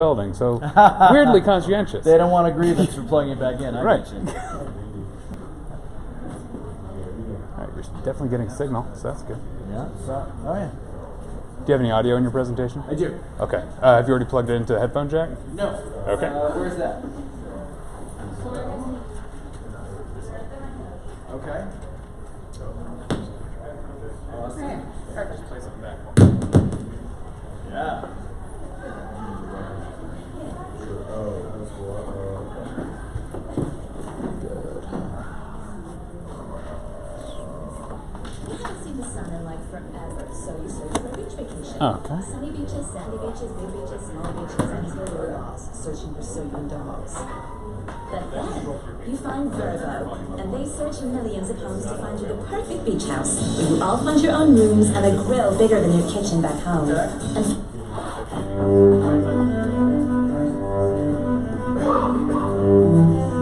building, so weirdly conscientious. They don't want a grievance for plugging it back in. Right. Get you. All right, you're definitely getting signal, so that's good. Yeah. So, oh yeah. Do you have any audio in your presentation? I do. Okay. Have you already plugged it into the headphone jack? No. Okay. Where's that? Okay. Awesome. Just play something back. Yeah. You haven't seen the sun in like forever, so you search for a beach vacation. Okay. Sunny beaches, sandy beaches, big beaches, small beaches, and killer whales, searching for soyun dogs. But then, you find Vervo, and they search millions of homes to find you the perfect beach house, where you all find your own rooms and a grill bigger than your kitchen back home. And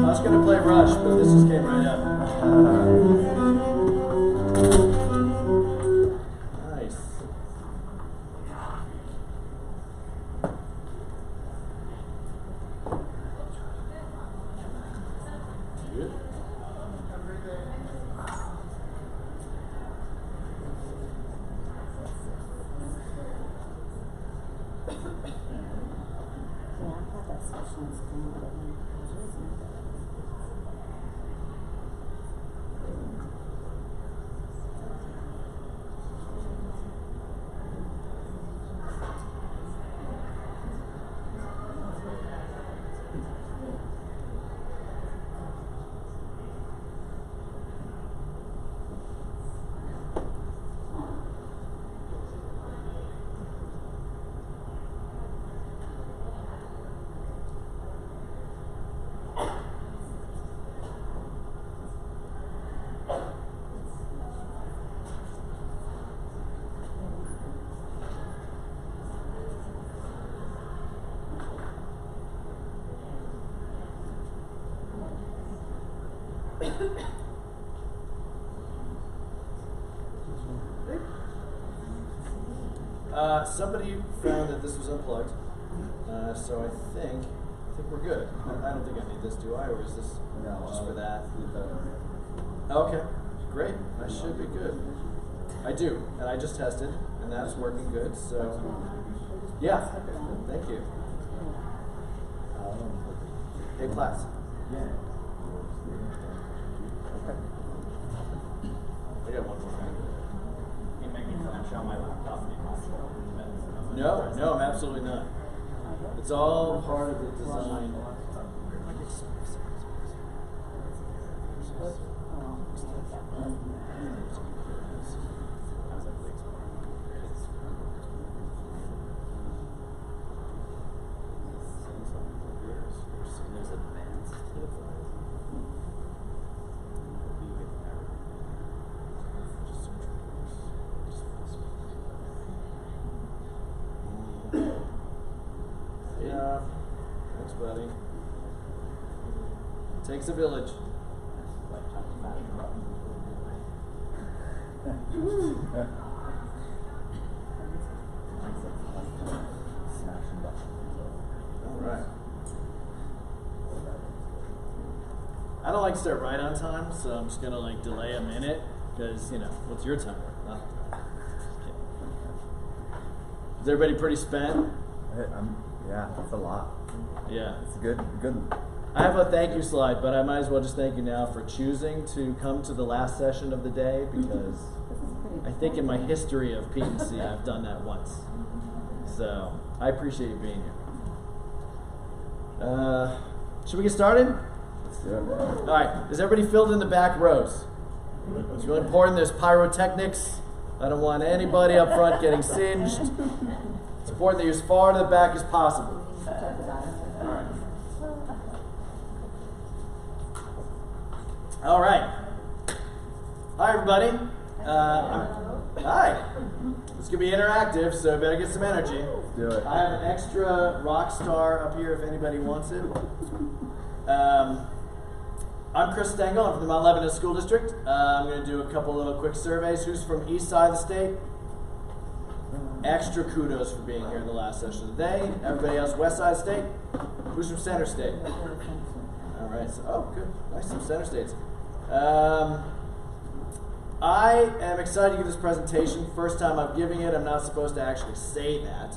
I was gonna play Rush, but this just came right up. Nice. Good. Somebody found that this was unplugged, so I think we're good. I don't think I need this, do I? Or is this just for that? Okay, great. I should be good. I do, and I just tested, and that's working good. So, yeah, thank you. Hey, class. Yeah. Okay. I got one more thing. You make me flash out my laptop and No, I'm absolutely not. It's all part of the design. Yeah, thanks, buddy. Takes a village. All right. I don't like to start right on time, so I'm just gonna like delay a minute because what's your timer? Is everybody pretty spent? Yeah, that's a lot. Yeah. It's good. I have a thank you slide, but I might as well just thank you now for choosing to come to the last session of the day because I think in my history of P&C I've done that once. So I appreciate you being here. Should we get started? Let's do it. All right. Is everybody filled in the back rows? It's really important. There's pyrotechnics. I don't want anybody up front getting singed. It's important that you're as far to the back as possible. All right. Hi, everybody. Hi. It's going to be interactive, so I better get some energy. Do it. I have an extra rock star up here if anybody wants it. I'm Chris Stengel. I'm from the Mount Lebanon School District. I'm going to do a couple little quick surveys. Who's from east side of the state? extra kudos for being here in the last session today. Everybody else, West Side State? Who's from Center State? All right, so, oh, good. Nice, some Center States. I am excited to give this presentation. First time I'm giving it. I'm not supposed to actually say that.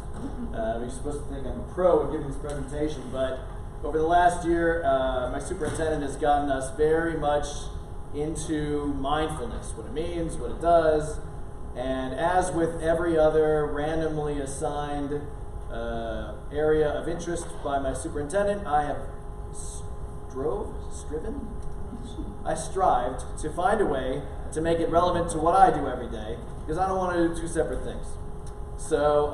You're supposed to think I'm a pro at giving this presentation, but over the last year, my superintendent has gotten us very much into mindfulness, what it means, what it does, and as with every other randomly assigned area of interest by my superintendent, I have strived to find a way to make it relevant to what I do every day, because I don't want to do two separate things. So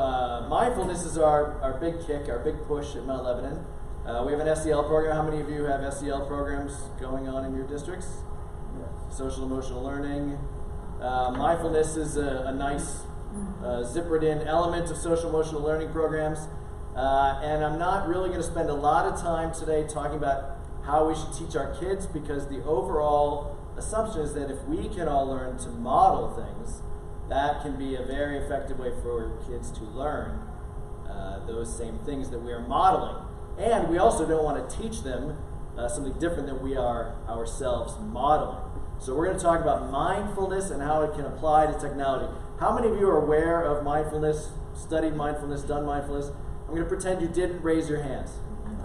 mindfulness is our big kick, our big push at Mount Lebanon. We have an SEL program. How many of you have SEL programs going on in your districts? Social emotional learning. Mindfulness is a nice zippered in element of social emotional learning programs. And I'm not really going to spend a lot of time today talking about how we should teach our kids, because the overall assumption is that if we can all learn to model things, that can be a very effective way for kids to learn those same things that we are modeling. And we also don't want to teach them something different than we are ourselves modeling. So we're going to talk about mindfulness and how it can apply to technology. How many of you are aware of mindfulness, studied mindfulness, done mindfulness? I'm going to pretend you didn't raise your hands.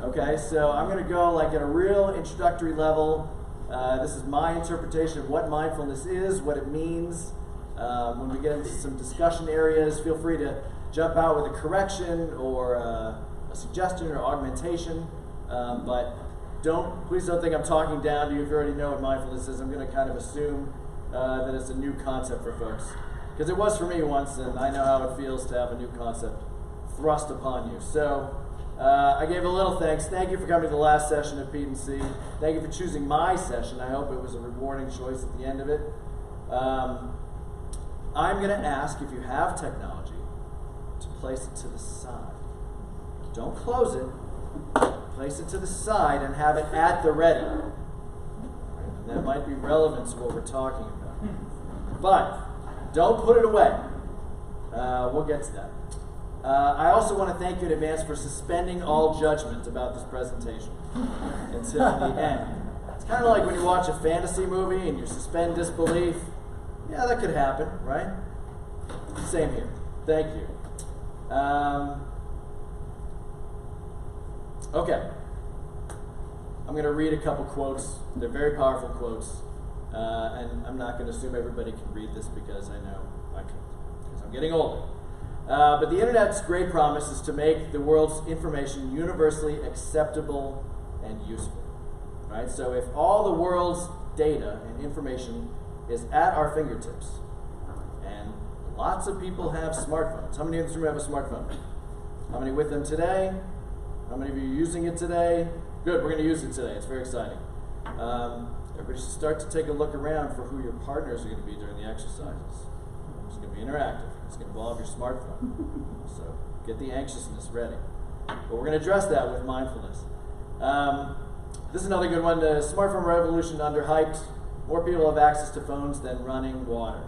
Okay, so I'm going to go like at a real introductory level. This is my interpretation of what mindfulness is, what it means. When we get into some discussion areas, feel free to jump out with a correction or a suggestion or augmentation. But please don't think I'm talking down to you if you already know what mindfulness is. I'm going to kind of assume that it's a new concept for folks. Because it was for me once, and I know how it feels to have a new concept thrust upon you. So I gave a little thanks. Thank you for coming to the last session of P&C. Thank you for choosing my session. I hope it was a rewarding choice at the end of it. I'm going to ask, if you have technology, to place it to the side. Don't close it. Place it to the side and have it at the ready. And that might be relevant to what we're talking about. But don't put it away. We'll get to that. I also want to thank you in advance for suspending all judgment about this presentation until the end. It's kind of like when you watch a fantasy movie and you suspend disbelief. Yeah, that could happen, right? Same here. Thank you. Okay. I'm going to read a couple quotes. They're very powerful quotes. And I'm not going to assume everybody can read this because I know I can, because I'm getting older. But the internet's great promise is to make the world's information universally acceptable and useful. Right? So if all the world's data and information is at our fingertips, and lots of people have smartphones. How many in this room have a smartphone? How many with them today? How many of you are using it today? Good, we're going to use it today. It's very exciting. Everybody should start to take a look around for who your partners are going to be during the exercises. It's going to be interactive. It's going to involve your smartphone. So get the anxiousness ready. But we're going to address that with mindfulness. This is another good one. The smartphone revolution underhyped. More people have access to phones than running water.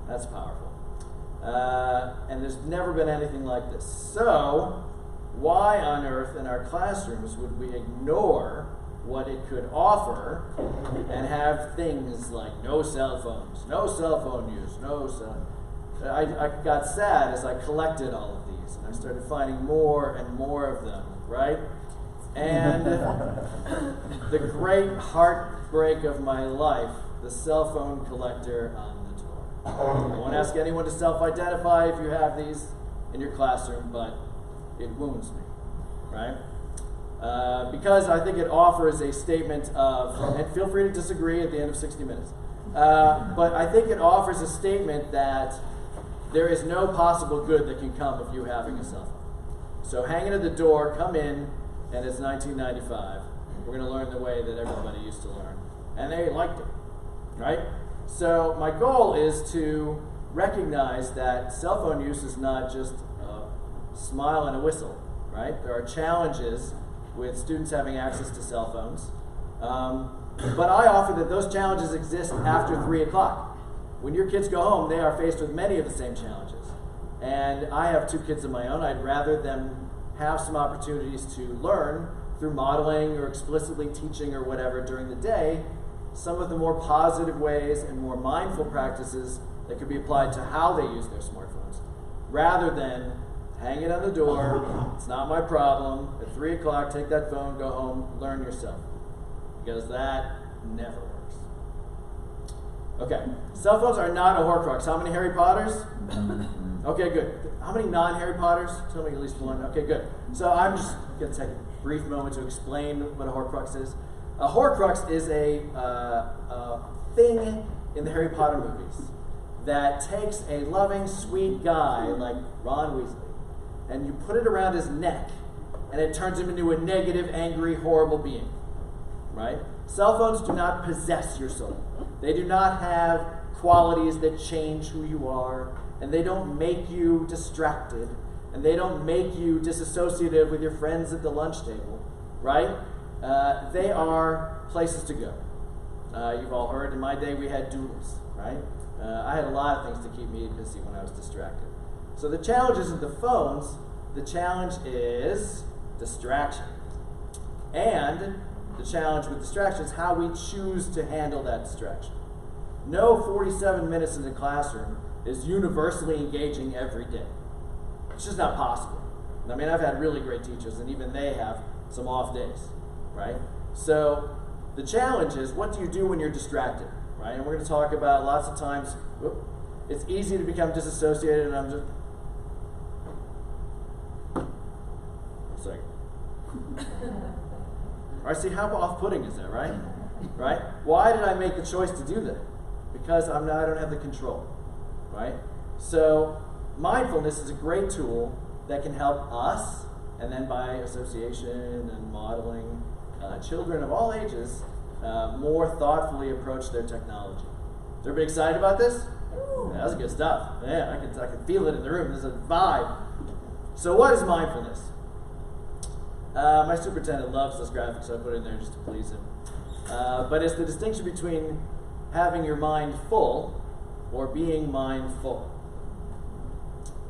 That's powerful. And there's never been anything like this. So why on earth in our classrooms would we ignore what it could offer and have things like no cell phones, no cell phone use, no cell... I got sad as I collected all of these, and I started finding more and more of them, right? And the great heartbreak of my life, the cell phone collector on the door. I won't ask anyone to self-identify if you have these in your classroom, but it wounds me, right? Because I think it offers a statement of, and feel free to disagree at the end of 60 minutes, but I think it offers a statement that there is no possible good that can come of you having a cell phone. So hang it at the door, come in, and it's 1995. We're going to learn the way that everybody used to learn. And they liked it, right? So my goal is to recognize that cell phone use is not just a smile and a whistle, right? There are challenges with students having access to cell phones. But I offer that those challenges exist after 3 o'clock. When your kids go home, they are faced with many of the same challenges. And I have 2 kids of my own. I'd rather them have some opportunities to learn through modeling or explicitly teaching or whatever during the day some of the more positive ways and more mindful practices that could be applied to how they use their smartphones, rather than hang it on the door, it's not my problem, at 3 o'clock, take that phone, go home, learn yourself. Because that never works. Okay, cell phones are not a Horcrux. How many Harry Potters? Okay, good. How many non-Harry Potters? Tell me at least one. Okay, good. So I'm just going to take a brief moment to explain what a Horcrux is. A Horcrux is a thing in the Harry Potter movies that takes a loving, sweet guy like Ron Weasley, and you put it around his neck, and it turns him into a negative, angry, horrible being. Right? Cell phones do not possess your soul. They do not have qualities that change who you are, and they don't make you distracted, and they don't make you disassociative with your friends at the lunch table. Right? They are places to go. You've all heard, in my day we had doodles, right? I had a lot of things to keep me busy when I was distracted. So the challenge isn't the phones, the challenge is distraction. And the challenge with distraction is how we choose to handle that distraction. No 47 minutes in the classroom is universally engaging every day. It's just not possible. I mean, I've had really great teachers, and even they have some off days, right? So the challenge is, what do you do when you're distracted, right? And we're going to talk about lots of times, it's easy to become disassociated, and I'm just... One second. All right, see, how off-putting is that, right? Right? Why did I make the choice to do that? Because I don't have the control, right? So mindfulness is a great tool that can help us, and then by association and modeling, children of all ages more thoughtfully approach their technology. Is everybody excited about this? Yeah, that's good stuff. Yeah, I can feel it in the room. There's a vibe. So what is mindfulness? My superintendent loves this graphic, so I put it in there just to please him. But it's the distinction between having your mind full or being mindful.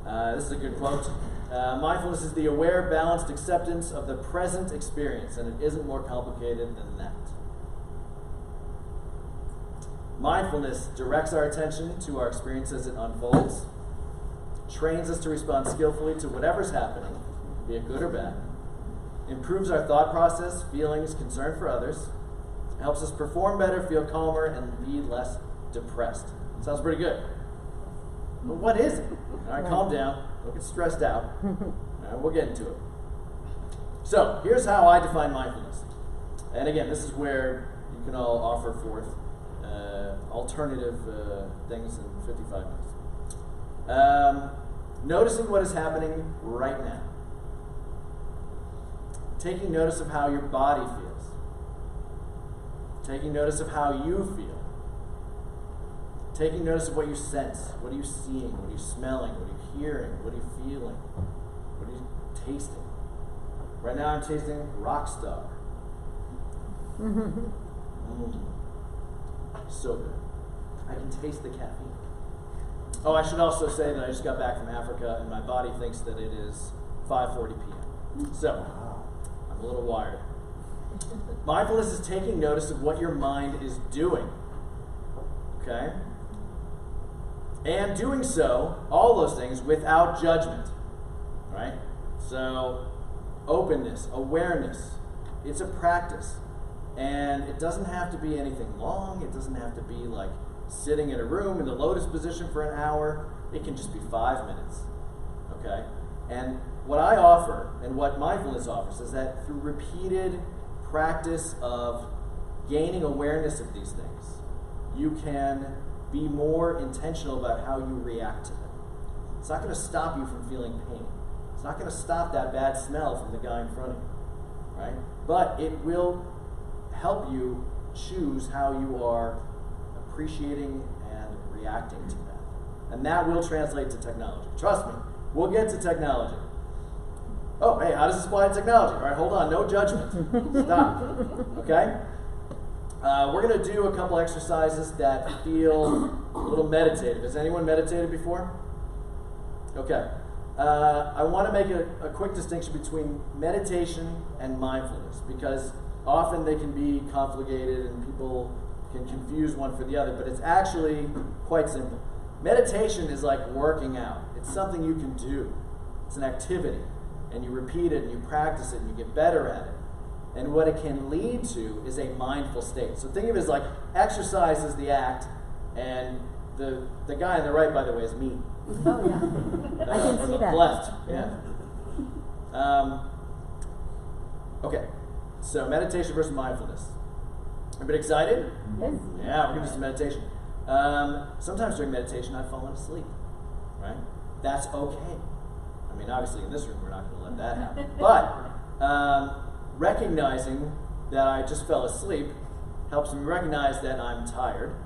This is a good quote. Mindfulness is the aware, balanced acceptance of the present experience, and it isn't more complicated than that. Mindfulness directs our attention to our experience as it unfolds, trains us to respond skillfully to whatever's happening, be it good or bad, improves our thought process, feelings, concern for others, helps us perform better, feel calmer, and lead less depressed. Sounds pretty good. But what is it? All right, calm down. Don't get stressed out. All right, we'll get into it. So, here's how I define mindfulness. And again, this is where you can all offer forth alternative things in 55 minutes. Noticing what is happening right now. Taking notice of how your body feels. Taking notice of how you feel. Taking notice of what you sense. What are you seeing? What are you smelling? What are you hearing? What are you feeling? What are you tasting? Right now I'm tasting Rockstar. So good. I can taste the caffeine. Oh, I should also say that I just got back from Africa and my body thinks that it is 5:40 p.m. So, I'm a little wired. Mindfulness is taking notice of what your mind is doing. Okay? And doing so, all those things, without judgment. Right? So, openness, awareness, it's a practice. And it doesn't have to be anything long. It doesn't have to be like sitting in a room in the lotus position for an hour. It can just be 5 minutes. Okay? And what I offer, and what mindfulness offers, is that through repeated practice of gaining awareness of these things, you can be more intentional about how you react to them. It's not going to stop you from feeling pain. It's not going to stop that bad smell from the guy in front of you, right? But it will help you choose how you are appreciating and reacting to that. And that will translate to technology. Trust me, we'll get to technology. Oh, hey, how does this apply to technology? All right, hold on, no judgment. Stop, okay? We're going to do a couple exercises that feel a little meditative. Has anyone meditated before? Okay. I want to make a quick distinction between meditation and mindfulness, because often they can be conflated and people can confuse one for the other, but it's actually quite simple. Meditation is like working out. It's something you can do. It's an activity, and you repeat it and you practice it and you get better at it. And what it can lead to is a mindful state. So think of it as like exercise is the act, and the guy on the right, by the way, is me. Oh, yeah. I can On see the that. left, yeah. Okay, so meditation versus mindfulness. Everybody excited? Yes. Yeah, we're going to do some meditation. Sometimes during meditation, I've fallen asleep, right? That's okay. I mean, obviously in this room, we're not going to let that happen. But recognizing that I just fell asleep helps me recognize that I'm tired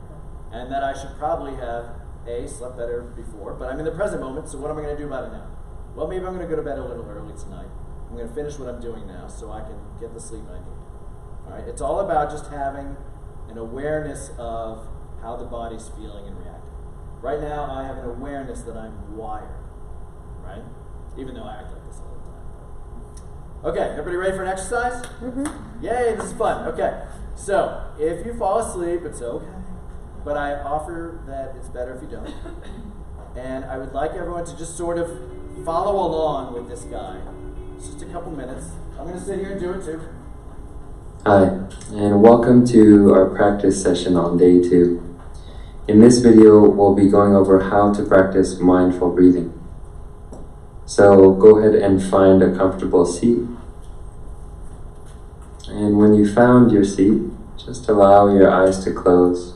and that I should probably have, slept better before, but I'm in the present moment, so what am I going to do about it now? Well, maybe I'm going to go to bed a little early tonight. I'm going to finish what I'm doing now so I can get the sleep I need. All right? It's all about just having an awareness of how the body's feeling and reacting. Right now, I have an awareness that I'm wired, right? Even though I act like this all the time. Okay, everybody ready for an exercise? Mm-hmm. Yay, this is fun. Okay, so if you fall asleep, it's okay. But I offer that it's better if you don't. And I would like everyone to just sort of follow along with this guy. It's just a couple minutes. I'm going to sit here and do it too. Hi, and welcome to our practice session on day 2. In this video, we'll be going over how to practice mindful breathing. So go ahead and find a comfortable seat. And when you found your seat, just allow your eyes to close.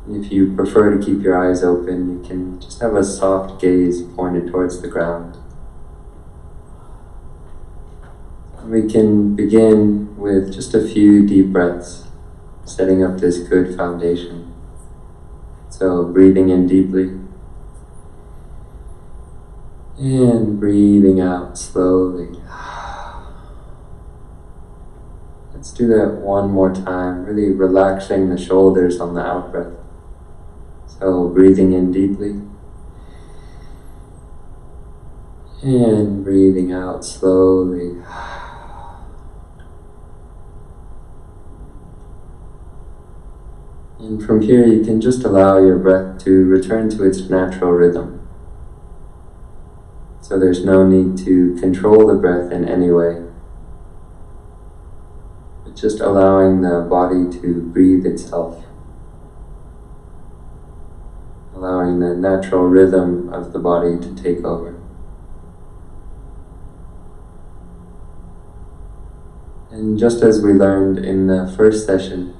If you prefer to keep your eyes open, you can just have a soft gaze pointed towards the ground. We can begin with just a few deep breaths, setting up this good foundation. So breathing in deeply and breathing out slowly. Let's do that one more time, really relaxing the shoulders on the out breath. So breathing in deeply and breathing out slowly. And from here you can just allow your breath to return to its natural rhythm. So there's no need to control the breath in any way, but just allowing the body to breathe itself. Allowing the natural rhythm of the body to take over. And just as we learned in the first session,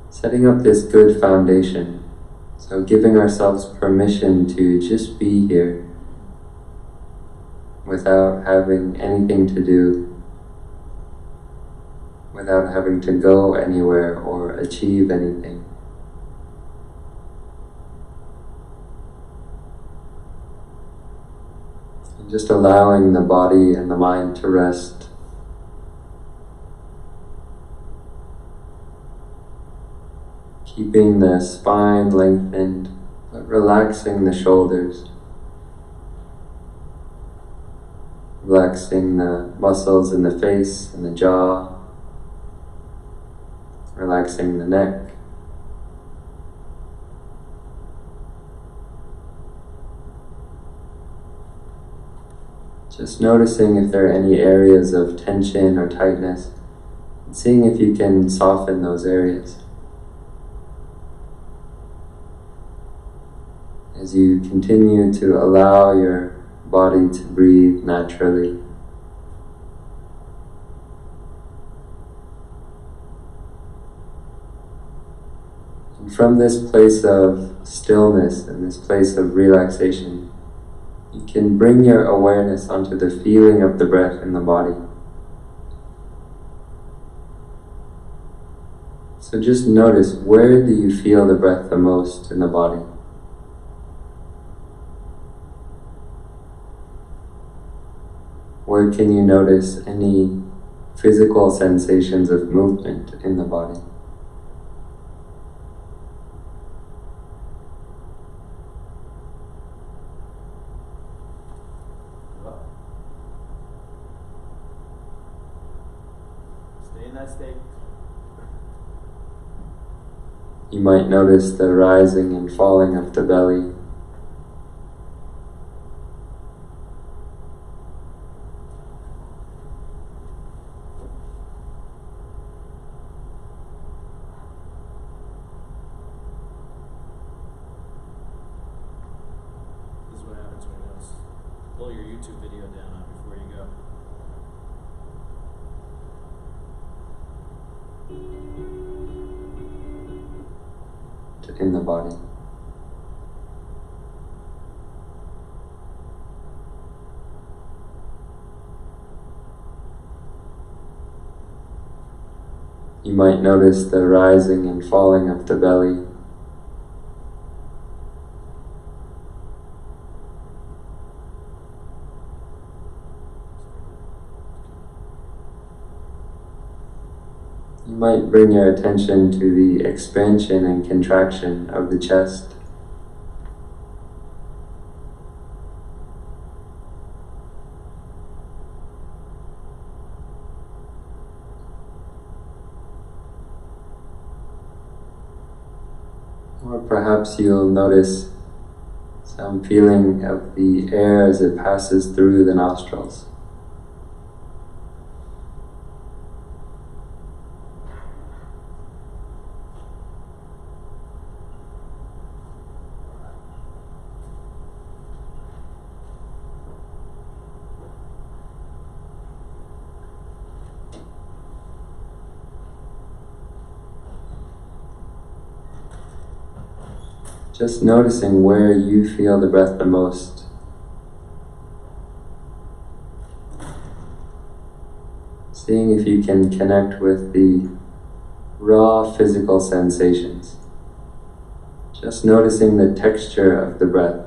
setting up this good foundation, so giving ourselves permission to just be here without having anything to do, without having to go anywhere or achieve anything. Just allowing the body and the mind to rest. Keeping the spine lengthened, but relaxing the shoulders. Relaxing the muscles in the face and the jaw. Relaxing the neck. Just noticing if there are any areas of tension or tightness, and seeing if you can soften those areas. As you continue to allow your body to breathe naturally. And from this place of stillness and this place of relaxation, you can bring your awareness onto the feeling of the breath in the body. So just notice, where do you feel the breath the most in the body? Where can you notice any physical sensations of movement in the body? that state. You might notice the rising and falling of the belly. This is what happens when you notice. Pull your YouTube video down on before you go. In the body. You might notice the rising and falling of the belly. You might bring your attention to the expansion and contraction of the chest. Or perhaps you'll notice some feeling of the air as it passes through the nostrils. Just noticing where you feel the breath the most. Seeing if you can connect with the raw physical sensations. Just noticing the texture of the breath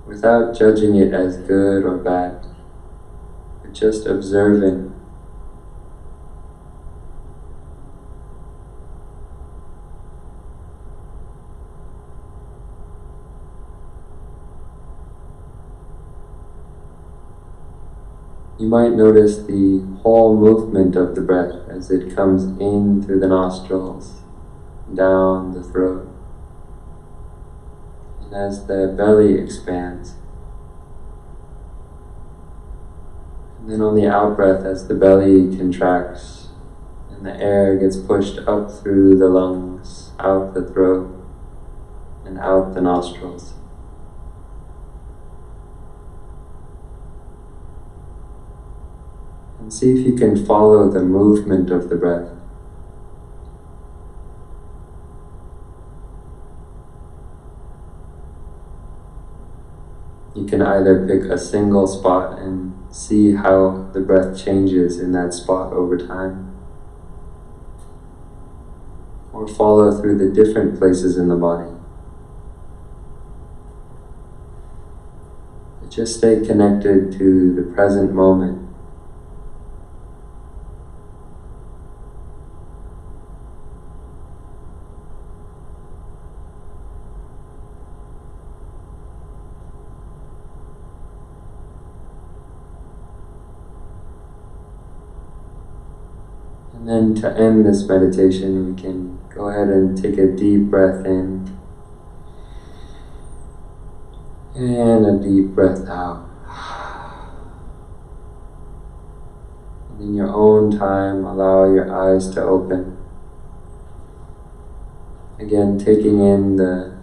without judging it as good or bad, but just observing. You might notice the whole movement of the breath as it comes in through the nostrils, down the throat, and as the belly expands. And then on the out-breath, as the belly contracts and the air gets pushed up through the lungs, out the throat, and out the nostrils. And see if you can follow the movement of the breath. You can either pick a single spot and see how the breath changes in that spot over time, or follow through the different places in the body. But just stay connected to the present moment. And then to end this meditation, we can go ahead and take a deep breath in and a deep breath out. And in your own time, allow your eyes to open. Again, taking in the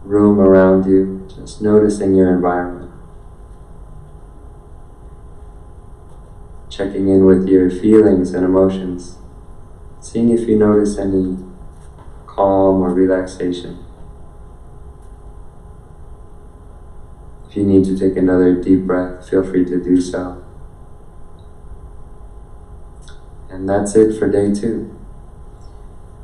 room around you, just noticing your environment. Checking in with your feelings and emotions. Seeing if you notice any calm or relaxation. If you need to take another deep breath, feel free to do so. And that's it for day 2.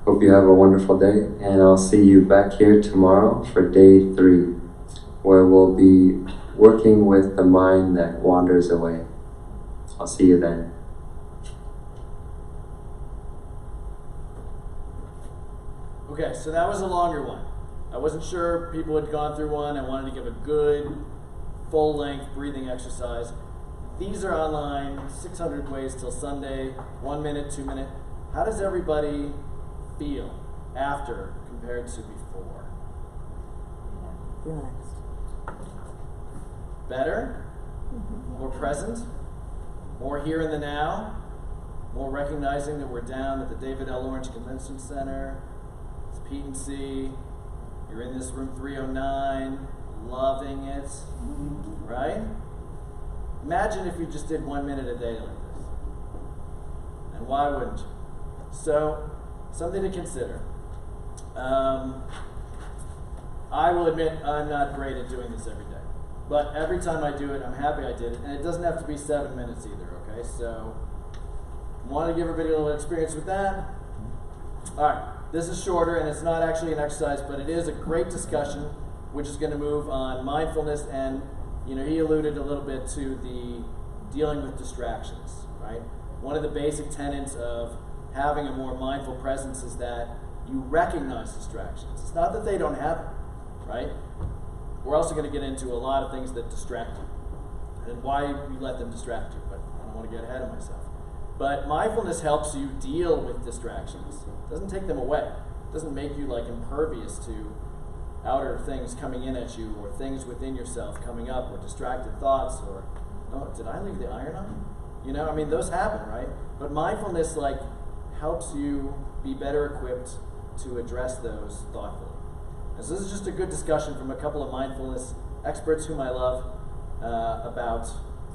Hope you have a wonderful day, and I'll see you back here tomorrow for day 3, where we'll be working with the mind that wanders away. I'll see you then. Okay, so that was a longer one. I wasn't sure people had gone through one. I wanted to give a good, full-length breathing exercise. these are online, 600 ways till Sunday, 1 minute, 2 minute. How does everybody feel after compared to before? Relaxed. Better? More present? More here in the now? More recognizing that we're down at the David L. Lawrence Convention Center. It's Pete and C. You're in this room 309, loving it, right? Imagine if you just did 1 minute a day like this. And why wouldn't you? So, something to consider. I will admit I'm not great at doing this every day. But every time I do it, I'm happy I did it. And it doesn't have to be 7 minutes either, okay? So, want to give everybody a little experience with that? All right, this is shorter and it's not actually an exercise, but it is a great discussion which is going to move on mindfulness, and he alluded a little bit to the dealing with distractions, right? One of the basic tenets of having a more mindful presence is that you recognize distractions. It's not that they don't happen, right? We're also going to get into a lot of things that distract you and why you let them distract you, but I don't want to get ahead of myself. But mindfulness helps you deal with distractions. It doesn't take them away. It doesn't make you like impervious to outer things coming in at you, or things within yourself coming up, or distracted thoughts, or, oh, did I leave the iron on? Those happen, right? But mindfulness helps you be better equipped to address those thoughtfully. And so this is just a good discussion from a couple of mindfulness experts whom I love about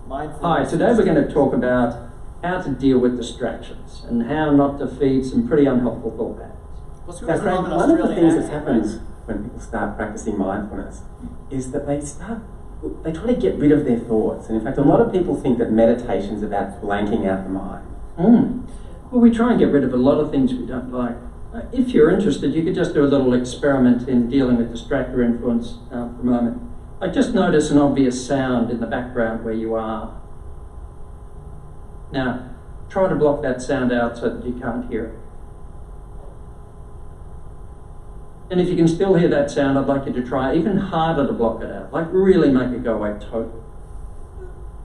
mindfulness. Hi, today we're going to talk about how to deal with distractions and how not to feed some pretty unhelpful thought patterns. Now, Craig, one of the things that happens when people start practicing mindfulness is that they try to get rid of their thoughts. And in fact, a lot of people think that meditation's about blanking out the mind. Well, we try and get rid of a lot of things we don't like. If you're interested, you could just do a little experiment in dealing with distractor influence for a moment. Just notice an obvious sound in the background where you are. Now, try to block that sound out so that you can't hear it. And if you can still hear that sound, I'd like you to try even harder to block it out. Really make it go away totally.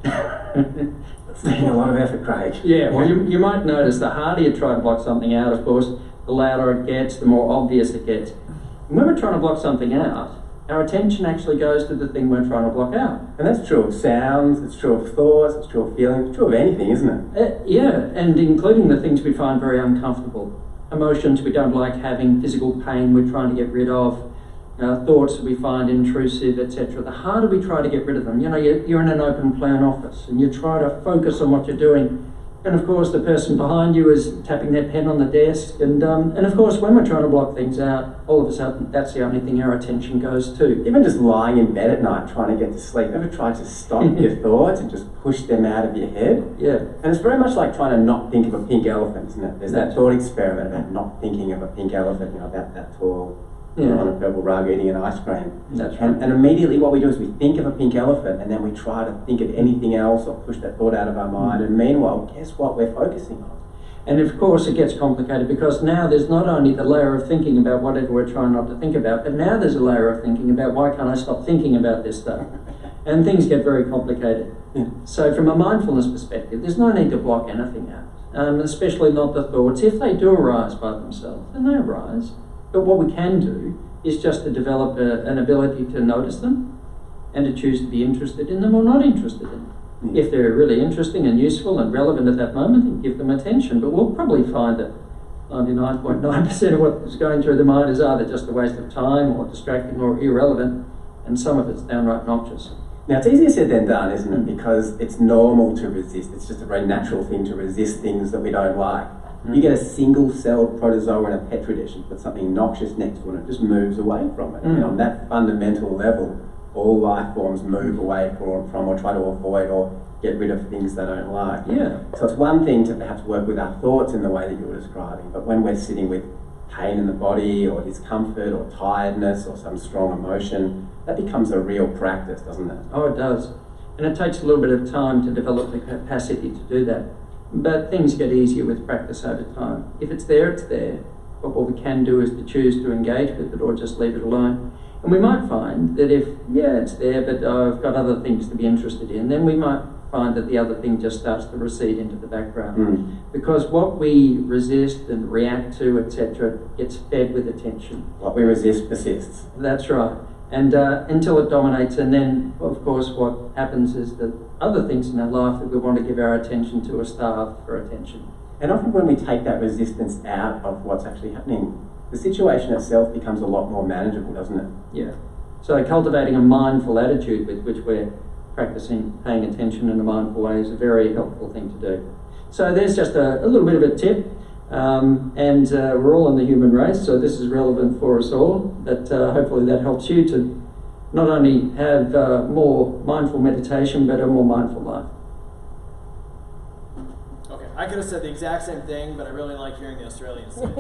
That's taking a lot of effort, Craig. Yeah, well, you might notice the harder you try to block something out, of course, the louder it gets, the more obvious it gets. And when we're trying to block something out, our attention actually goes to the thing we're trying to block out. And that's true of sounds, it's true of thoughts, it's true of feelings, it's true of anything, isn't it? Yeah, and including the things we find very uncomfortable. Emotions we don't like having, physical pain we're trying to get rid of, thoughts that we find intrusive, etc. The harder we try to get rid of them. You're in an open plan office and you try to focus on what you're doing. And of course the person behind you is tapping their pen on the desk, and of course when we're trying to block things out, all of a sudden that's the only thing our attention goes to. Even just lying in bed at night trying to get to sleep, ever tried to stop your thoughts and just push them out of your head? Yeah. And it's very much like trying to not think of a pink elephant, isn't it? There's that thought experiment about not thinking of a pink elephant, about that tall on a purple rug eating an ice cream. That's right. And immediately what we do is we think of a pink elephant and then we try to think of anything else or push that thought out of our mind. And meanwhile, guess what we're focusing on? And of course it gets complicated because now there's not only the layer of thinking about whatever we're trying not to think about, but now there's a layer of thinking about why can't I stop thinking about this stuff? And things get very complicated. Yeah. So from a mindfulness perspective, there's no need to block anything out, especially not the thoughts. If they do arise by themselves, then they arise. But what we can do is just to develop an ability to notice them and to choose to be interested in them or not interested in them. Yeah. If they're really interesting and useful and relevant at that moment, then give them attention. But we'll probably find that 99.9% of what's going through the mind is either just a waste of time or distracting or irrelevant, and some of it's downright noxious. Now, it's easier said than done, isn't it? Because it's normal to resist. It's just a very natural thing to resist things that we don't like. You get a single-celled protozoa in a petri dish and put something noxious next to it, and it just moves away from it. And on that fundamental level, all life forms move away from or try to avoid or get rid of things they don't like. Yeah. So it's one thing to perhaps work with our thoughts in the way that you were describing, but when we're sitting with pain in the body or discomfort or tiredness or some strong emotion, that becomes a real practice, doesn't it? Oh, it does. And it takes a little bit of time to develop the capacity to do that. But things get easier with practice over time. If it's there, it's there. But what we can do is to choose to engage with it or just leave it alone. And we might find that if, it's there, but I've got other things to be interested in, then we might find that the other thing just starts to recede into the background. Mm. Because what we resist and react to, etc., gets fed with attention. What we resist persists. That's right. And until it dominates, and then, of course, what happens is that other things in our life that we want to give our attention to are starved for attention. And often when we take that resistance out of what's actually happening, the situation itself becomes a lot more manageable, doesn't it? Yeah. So cultivating a mindful attitude with which we're practicing paying attention in a mindful way is a very helpful thing to do. So there's just a little bit of a tip. And we're all in the human race, so this is relevant for us all. But hopefully that helps you to not only have more mindful meditation, but a more mindful life. Okay, I could have said the exact same thing, but I really like hearing the Australians say it.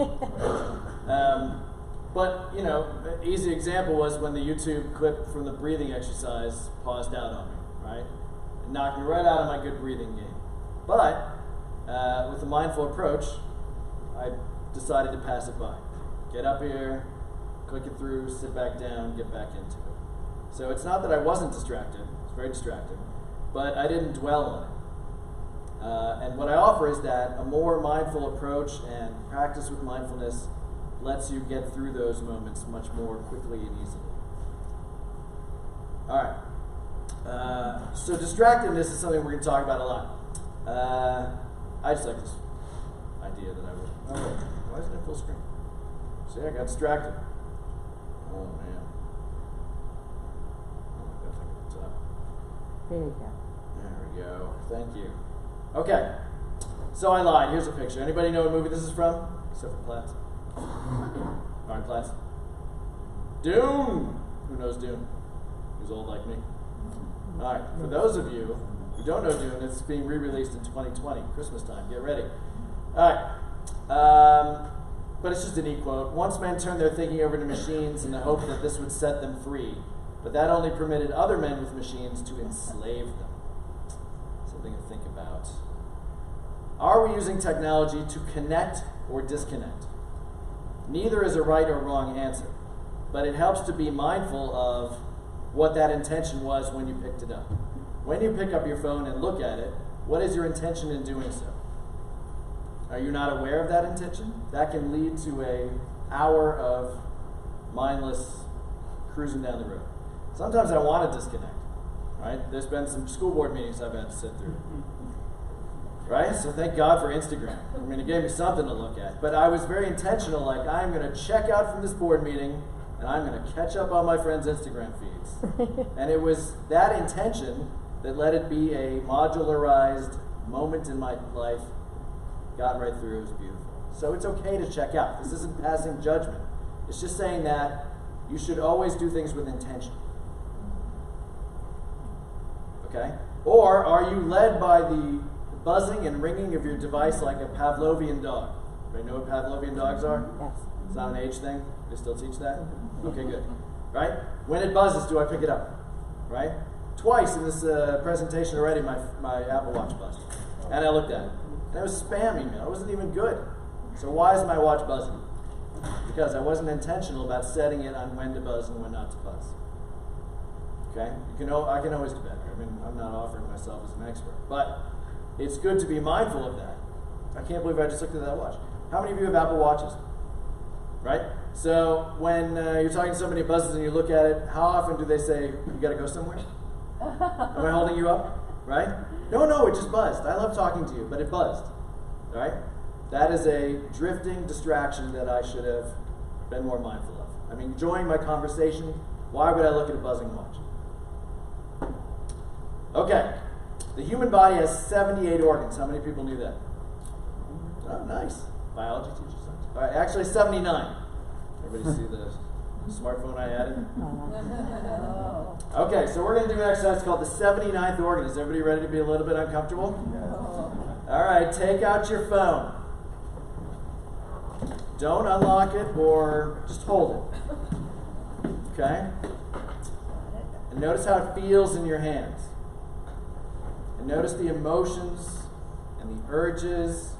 But, you know, an easy example was when the YouTube clip from the breathing exercise paused out on me, right? It knocked me right out of my good breathing game. But with the mindful approach, I decided to pass it by. Get up here, click it through, sit back down, get back into it. So it's not that I wasn't distracted, it's very distracted, but I didn't dwell on it. And what I offer is that a more mindful approach and practice with mindfulness lets you get through those moments much more quickly and easily. All right. So distractedness is something we're going to talk about a lot. I just like this idea that I would. Oh, why isn't it full screen? See, I got distracted. Oh man. Oh, I gotta think what's up. There you go. There we go. Thank you. Okay. So I lied. Here's a picture. Anybody know what movie this is from? Except for Platts. All right, Platts. Dune. Who knows Dune? Who's old like me? All right. For those of you who don't know Dune, it's being re-released in 2020, Christmas time. Get ready. All right. But it's just a neat quote. Once men turned their thinking over to machines in the hope that this would set them free, but that only permitted other men with machines to enslave them. Something to think about. Are we using technology to connect or disconnect? Neither is a right or wrong answer, but it helps to be mindful of what that intention was when you picked it up. When you pick up your phone and look at it, what is your intention in doing so? Are you not aware of that intention? That can lead to an hour of mindless cruising down the road. Sometimes I want to disconnect, right? There's been some school board meetings I've had to sit through, right? So thank God for Instagram. I mean, it gave me something to look at. But I was very intentional, like I'm going to check out from this board meeting and I'm going to catch up on my friends' Instagram feeds. And it was that intention that let it be a modularized moment in my life. Got right through, it was beautiful. So it's okay to check out. This isn't passing judgment. It's just saying that you should always do things with intention. Okay? Or are you led by the buzzing and ringing of your device like a Pavlovian dog? Everybody know what Pavlovian dogs are? Yes. It's not an age thing? They still teach that? Okay, good. Right? When it buzzes, do I pick it up? Right? Twice in this presentation already, my Apple Watch buzzed. And I looked at it. And it was spam email. It wasn't even good. So why is my watch buzzing? Because I wasn't intentional about setting it on when to buzz and when not to buzz. Okay? I can always do better. I mean, I'm not offering myself as an expert. But it's good to be mindful of that. I can't believe I just looked at that watch. How many of you have Apple Watches? Right? So when you're talking to somebody who buzzes and you look at it, how often do they say, you got to go somewhere? Am I holding you up? Right? No, it just buzzed. I love talking to you, but it buzzed. Right? That is a drifting distraction that I should have been more mindful of. I'm enjoying my conversation. Why would I look at a buzzing watch? Okay. The human body has 78 organs. How many people knew that? Oh, nice. Biology teachers. All right, actually 79. Everybody see the smartphone I added? Okay, so we're going to do an exercise called the 79th organ. Is everybody ready to be a little bit uncomfortable? All right, take out your phone. Don't unlock it or just hold it. Okay? And notice how it feels in your hands. And notice the emotions and the urges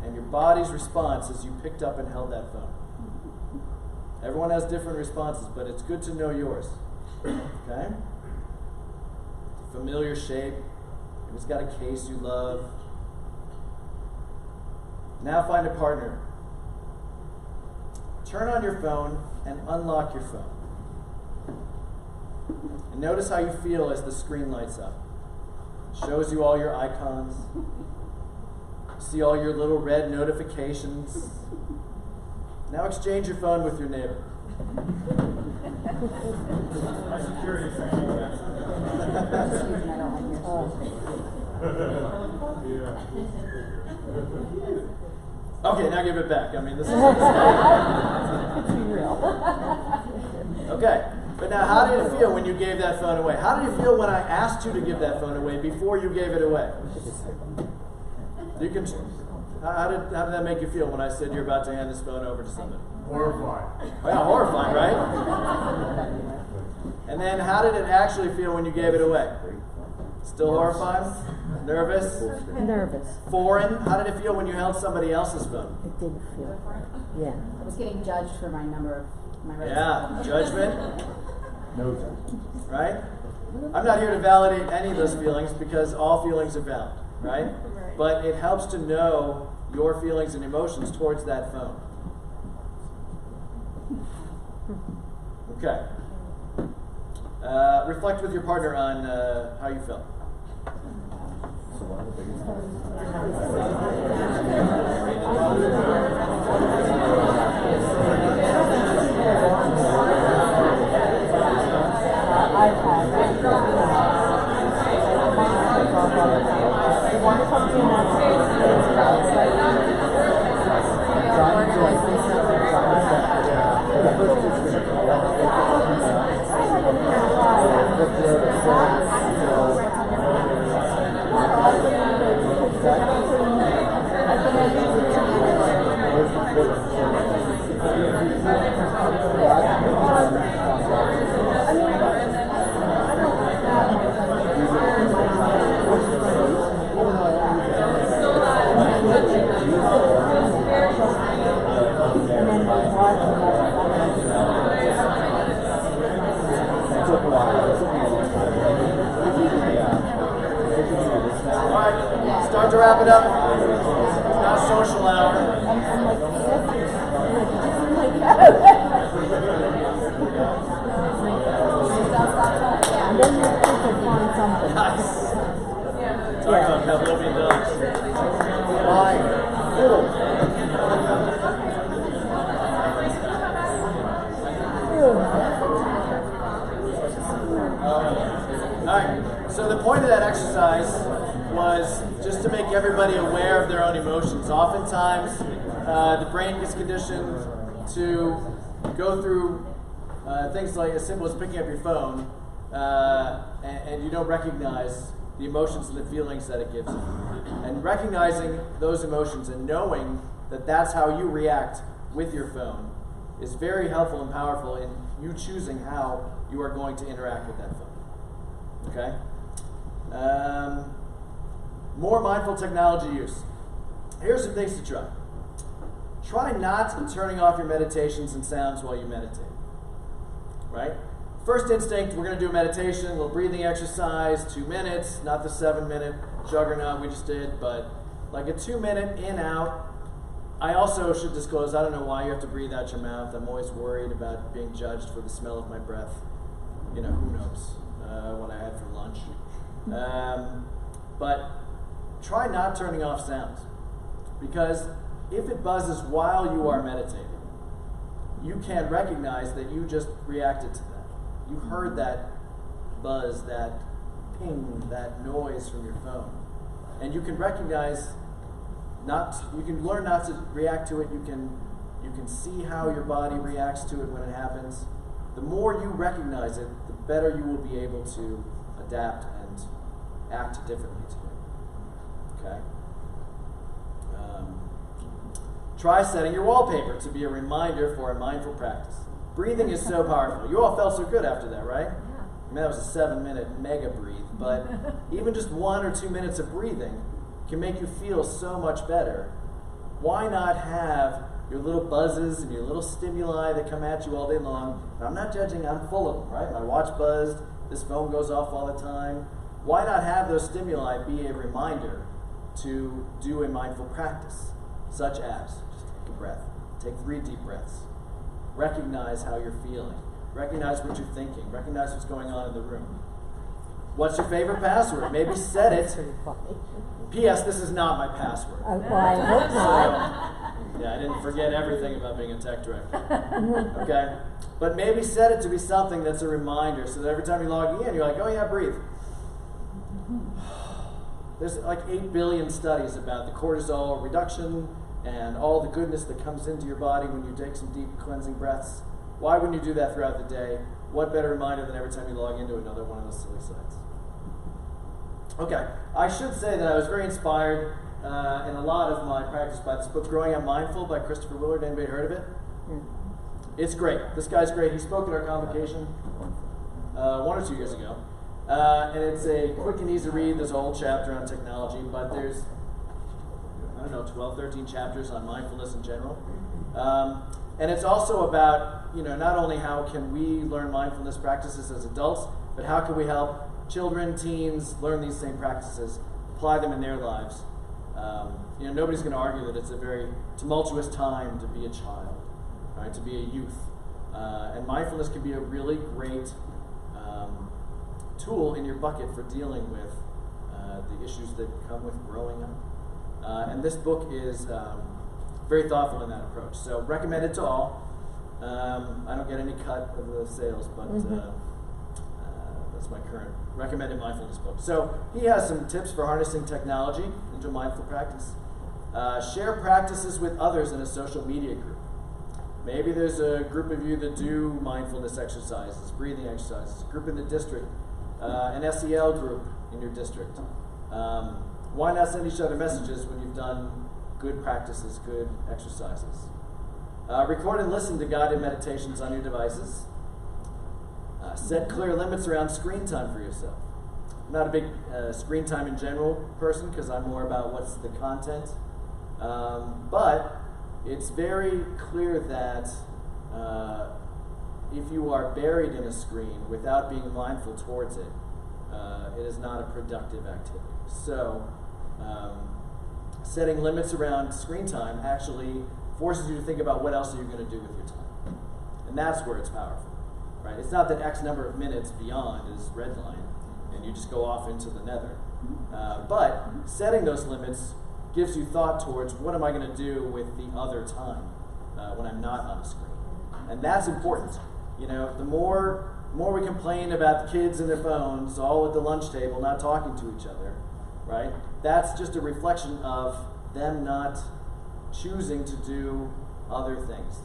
and your body's response as you picked up and held that phone. Everyone has different responses, but it's good to know yours. Okay? Familiar shape, Who's got a case you love? Now find a partner. Turn on your phone and unlock your phone. And notice how you feel as the screen lights up. It shows you all your icons. See all your little red notifications. Now exchange your phone with your neighbor. My security training. Okay, now give it back. I mean, this is... Okay, but now how did it feel when you gave that phone away? How did it feel when I asked you to give that phone away before you gave it away? You can... How did that make you feel when I said you're about to hand this phone over to somebody? Horrifying. Oh, yeah, horrifying, right? And then how did it actually feel when you gave it away? Still horrifying? Nervous? Nervous. Foreign? How did it feel when you held somebody else's phone? It didn't feel. Yeah. I was getting judged for my number of my rights. Yeah, judgment, No judgment. right? I'm not here to validate any of those feelings because all feelings are valid, right? But it helps to know your feelings and emotions towards that phone. Okay. Reflect with your partner on how you felt. Start to wrap it up. It's not social hour. And then you could find something. Nice. Talk about Pavlovian dogs. Alright, so the point of that exercise was just to make everybody aware of their own emotions. Oftentimes, the brain gets conditioned to go through things like as simple as picking up your phone, and you don't recognize the emotions and the feelings that it gives you. And recognizing those emotions and knowing that that's how you react with your phone is very helpful and powerful in you choosing how you are going to interact with that phone. Okay? More mindful technology use. Here's some things to try. Try not turning off your meditations and sounds while you meditate. Right? First instinct, we're going to do a meditation, a little breathing exercise, 2 minutes, not the 7-minute juggernaut we just did, but like a 2-minute in, out. I also should disclose, I don't know why you have to breathe out your mouth. I'm always worried about being judged for the smell of my breath. You know, who knows what I had for lunch. But try not turning off sounds, because if it buzzes while you are meditating, you can recognize that you just reacted to that. You heard that buzz, that ping, that noise from your phone. And you can recognize, you can learn not to react to it. You can see how your body reacts to it when it happens. The more you recognize it, the better you will be able to adapt and act differently to it. Okay? Try setting your wallpaper to be a reminder for a mindful practice. Breathing is so powerful. You all felt so good after that, right? Yeah. I mean, that was a 7-minute mega breathe, but even just 1 or 2 minutes of breathing can make you feel so much better. Why not have your little buzzes and your little stimuli that come at you all day long? And I'm not judging, I'm full of them, right? My watch buzzed, this phone goes off all the time. why not have those stimuli be a reminder to do a mindful practice, such as just take a breath, take 3 deep breaths, recognize how you're feeling, recognize what you're thinking, recognize what's going on in the room. What's your favorite password? Maybe set it. P.S. This is not my password. Well, I hope not. Yeah, I didn't forget everything about being a tech director. Okay? But maybe set it to be something that's a reminder so that every time you log in, you're like, oh yeah, breathe. There's like 8 billion studies about the cortisol reduction and all the goodness that comes into your body when you take some deep cleansing breaths. Why wouldn't you do that throughout the day? What better reminder than every time you log into another one of those silly sites? Okay, I should say that I was very inspired in a lot of my practice by this book, Growing Up Mindful by Christopher Willard. Anybody heard of it? It's great. This guy's great. He spoke at our convocation 1 or 2 years ago. And it's a quick and easy read. There's a whole chapter on technology, but there's, 12, 13 chapters on mindfulness in general. And it's also about, not only how can we learn mindfulness practices as adults, but how can we help children, teens learn these same practices, apply them in their lives. Nobody's going to argue that it's a very tumultuous time to be a child, right? To be a youth. And mindfulness can be a really great tool in your bucket for dealing with the issues that come with growing up. And this book is very thoughtful in that approach. So recommended to all. I don't get any cut of the sales, but that's my current recommended mindfulness book. So he has some tips for harnessing technology into mindful practice. Share practices with others in a social media group. Maybe there's a group of you that do mindfulness exercises, breathing exercises, a group in the district, an SEL group in your district. Why not send each other messages when you've done good practices, good exercises? Record and listen to guided meditations on your devices. Set clear limits around screen time for yourself. I'm not a big screen time in general person because I'm more about what's the content. But it's very clear that if you are buried in a screen without being mindful towards it, it is not a productive activity. So setting limits around screen time actually forces you to think about what else are you going to do with your time. And that's where it's powerful. Right? It's not that X number of minutes beyond is red line and you just go off into the nether. But setting those limits gives you thought towards what am I going to do with the other time when I'm not on the screen. And that's important. The more we complain about the kids and their phones all at the lunch table not talking to each other, right? That's just a reflection of them not choosing to do other things.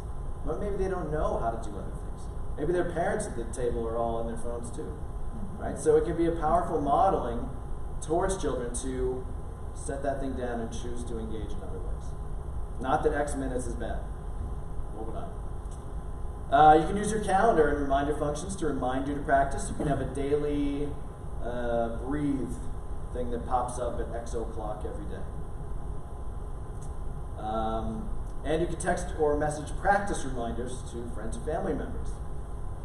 But maybe they don't know how to do other things. Maybe their parents at the table are all on their phones too, right? So it can be a powerful modeling towards children to set that thing down and choose to engage in other ways. Not that X minutes is bad. What would I? You can use your calendar and reminder functions to remind you to practice. You can have a daily breathe thing that pops up at X o'clock every day. And you can text or message practice reminders to friends and family members.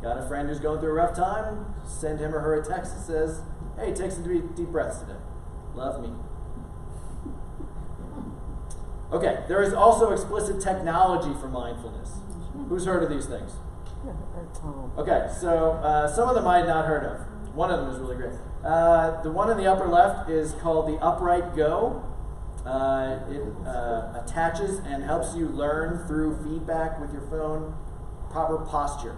Got a friend who's going through a rough time? Send him or her a text that says, hey, take some deep breaths today. Love me. Okay, there is also explicit technology for mindfulness. Who's heard of these things? Okay, so some of them I had not heard of. One of them is really great. The one in the upper left is called the Upright Go. It attaches and helps you learn through feedback with your phone proper posture,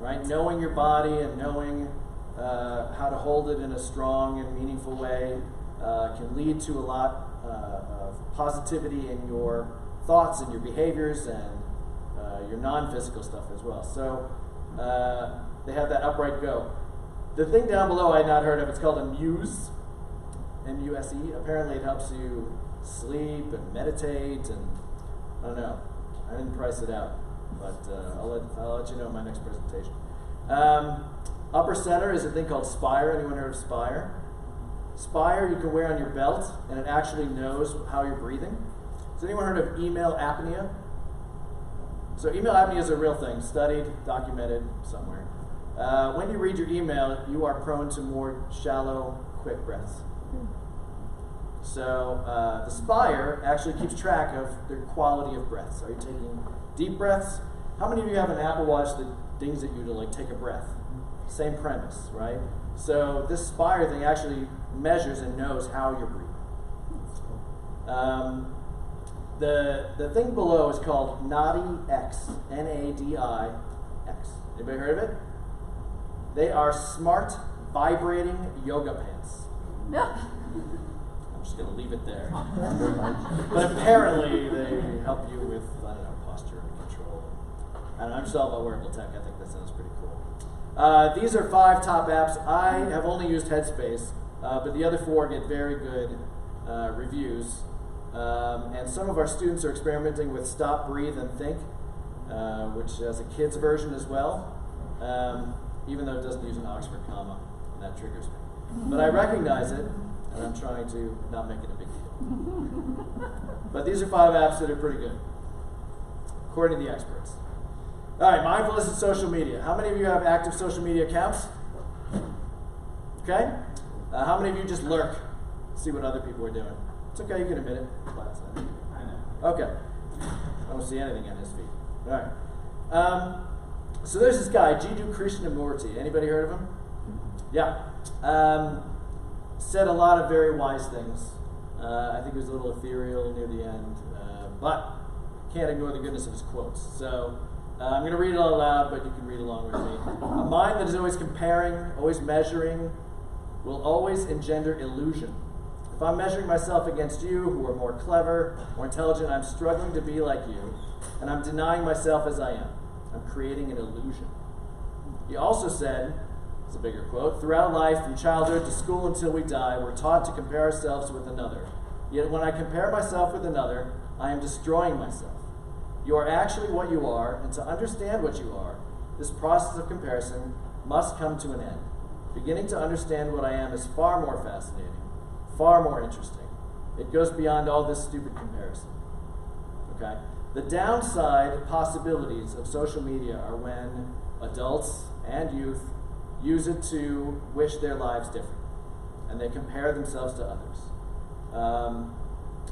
right? Knowing your body and knowing how to hold it in a strong and meaningful way can lead to a lot of positivity in your thoughts and your behaviors and your non-physical stuff as well. So they have that Upright Go. The thing down below I had not heard of, it's called a Muse, M-U-S-E. Apparently it helps you sleep and meditate and I don't know. I didn't price it out, but I'll let you know in my next presentation. Upper center is a thing called Spire. Anyone heard of Spire? Spire you can wear on your belt and it actually knows how you're breathing. Has anyone heard of email apnea? So email apnea is a real thing, studied, documented somewhere. When you read your email, you are prone to more shallow quick breaths. So the Spire actually keeps track of the quality of breaths. Are you taking deep breaths? How many of you have an Apple Watch that dings at you to like take a breath? Same premise, right? So this Spire thing actually measures and knows how you're breathing. The thing below is called Nadi X, N-A-D-I-X. Anybody heard of it? They are smart, vibrating yoga pants. I'm just going to leave it there. But apparently they help you with, I don't know, posture and control. And I'm just all about wearable tech. I think that sounds pretty cool. These are 5 top apps. I have only used Headspace, but the other 4 get very good reviews. And some of our students are experimenting with Stop, Breathe, and Think, which has a kid's version as well, even though it doesn't use an Oxford comma, and that triggers me. But I recognize it, and I'm trying to not make it a big deal. But these are 5 apps that are pretty good, according to the experts. All right, mindfulness and social media. How many of you have active social media accounts? Okay. How many of you just lurk, see what other people are doing? It's okay, you can admit it. Okay. I don't see anything on his feed. All right. So there's this guy, Jiddu Krishnamurti. Anybody heard of him? Yeah. Said a lot of very wise things. I think it was a little ethereal near the end, but can't ignore the goodness of his quotes. So I'm going to read it out loud, but you can read along with me. A mind that is always comparing, always measuring, will always engender illusion. If I'm measuring myself against you, who are more clever, more intelligent, I'm struggling to be like you, and I'm denying myself as I am. I'm creating an illusion. He also said, it's a bigger quote, throughout life, from childhood to school until we die, we're taught to compare ourselves with another. Yet when I compare myself with another, I am destroying myself. You are actually what you are, and to understand what you are, this process of comparison must come to an end. Beginning to understand what I am is far more fascinating, far more interesting. It goes beyond all this stupid comparison. Okay? The downside possibilities of social media are when adults and youth use it to wish their lives different, and they compare themselves to others.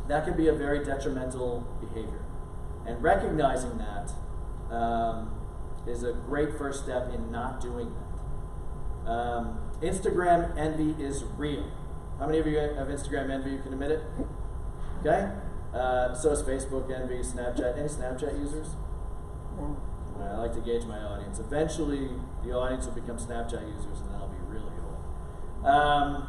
That can be a very detrimental behavior. And recognizing that is a great first step in not doing that. Instagram envy is real. How many of you have Instagram envy? You can admit it? Okay? So is Facebook envy, Snapchat. Any Snapchat users? No. I like to gauge my audience. Eventually, the audience will become Snapchat users, and then I'll be really old.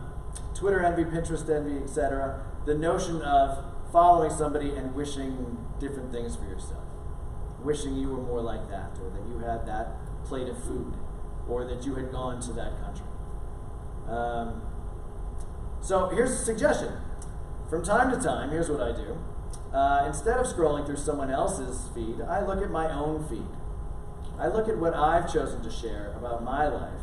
Twitter envy, Pinterest envy, etc. The notion of following somebody and wishing different things for yourself. Wishing you were more like that, or that you had that plate of food, or that you had gone to that country. So here's a suggestion. From time to time, here's what I do. Instead of scrolling through someone else's feed, I look at my own feed. I look at what I've chosen to share about my life.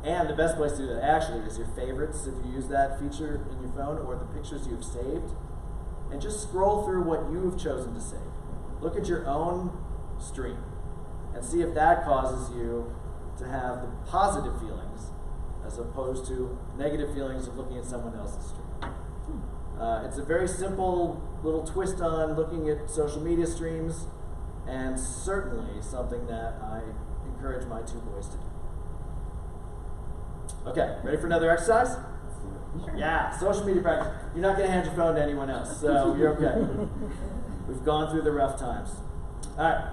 And the best place to do that actually is your favorites, if you use that feature in your phone, or the pictures you've saved. And just scroll through what you've chosen to save. Look at your own stream and see if that causes you to have the positive feelings as opposed to negative feelings of looking at someone else's stream. It's a very simple little twist on looking at social media streams, and certainly something that I encourage my 2 boys to do. Okay, ready for another exercise? Yeah, social media practice. You're not going to hand your phone to anyone else, so you're okay. We've gone through the rough times. All right,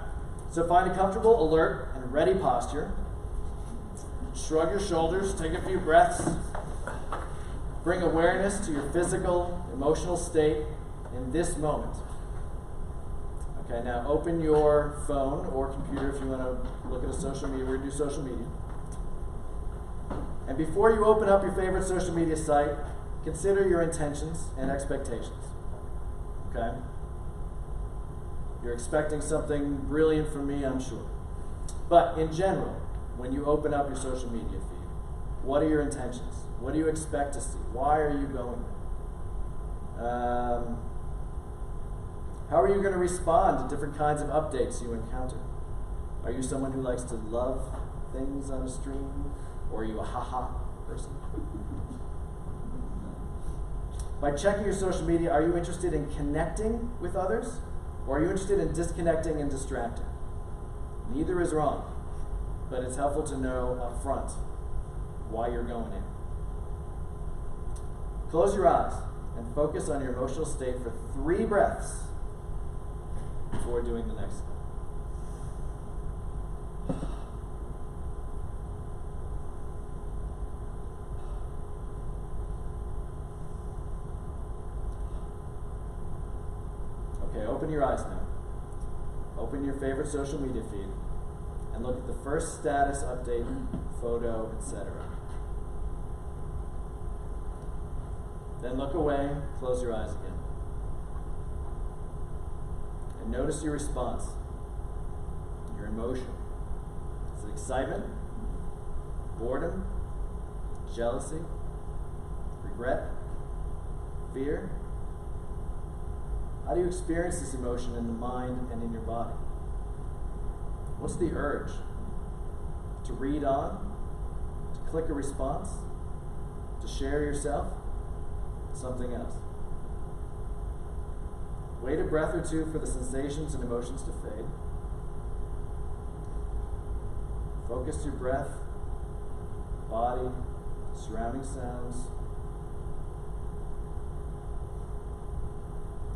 so find a comfortable, alert, and ready posture. Shrug your shoulders, take a few breaths. Bring awareness to your physical, emotional state in this moment. Okay, now open your phone or computer if you want to look at a social media. We're going to do social media. And before you open up your favorite social media site, consider your intentions and expectations. Okay? You're expecting something brilliant from me, I'm sure. But in general, when you open up your social media feed, what are your intentions? What do you expect to see? Why are you going there? How are you going to respond to different kinds of updates you encounter? Are you someone who likes to love things on a stream? Or are you a ha-ha person? By checking your social media, are you interested in connecting with others, or are you interested in disconnecting and distracting? Neither is wrong, but it's helpful to know up front why you're going in. Close your eyes and focus on your emotional state for 3 breaths before doing the next one. Okay, open your eyes now. Open your favorite social media feed and look at the first status update, photo, etc. Then look away, close your eyes again. And notice your response, your emotion. Is it excitement, boredom, jealousy, regret, fear? How do you experience this emotion in the mind and in your body? What's the urge? To read on? To click a response? To share yourself? Something else? Wait a breath or two for the sensations and emotions to fade. Focus your breath, body, surrounding sounds.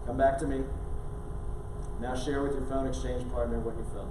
Come back to me. Now share with your phone exchange partner what you felt.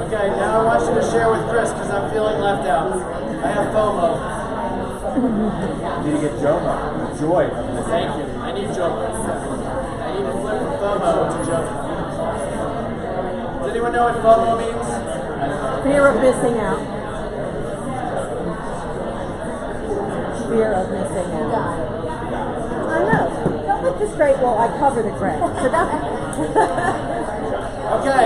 Okay, now I want you to share with Chris because I'm feeling left out. I have FOMO. You need to get JOMO. Joy. Thank you. I need JOMO. I need to flip from FOMO to JOMO. Does anyone know what FOMO means? Fear of missing out. Fear of missing out. I know. Don't look this great. Well, I covered it great. So don't. Okay.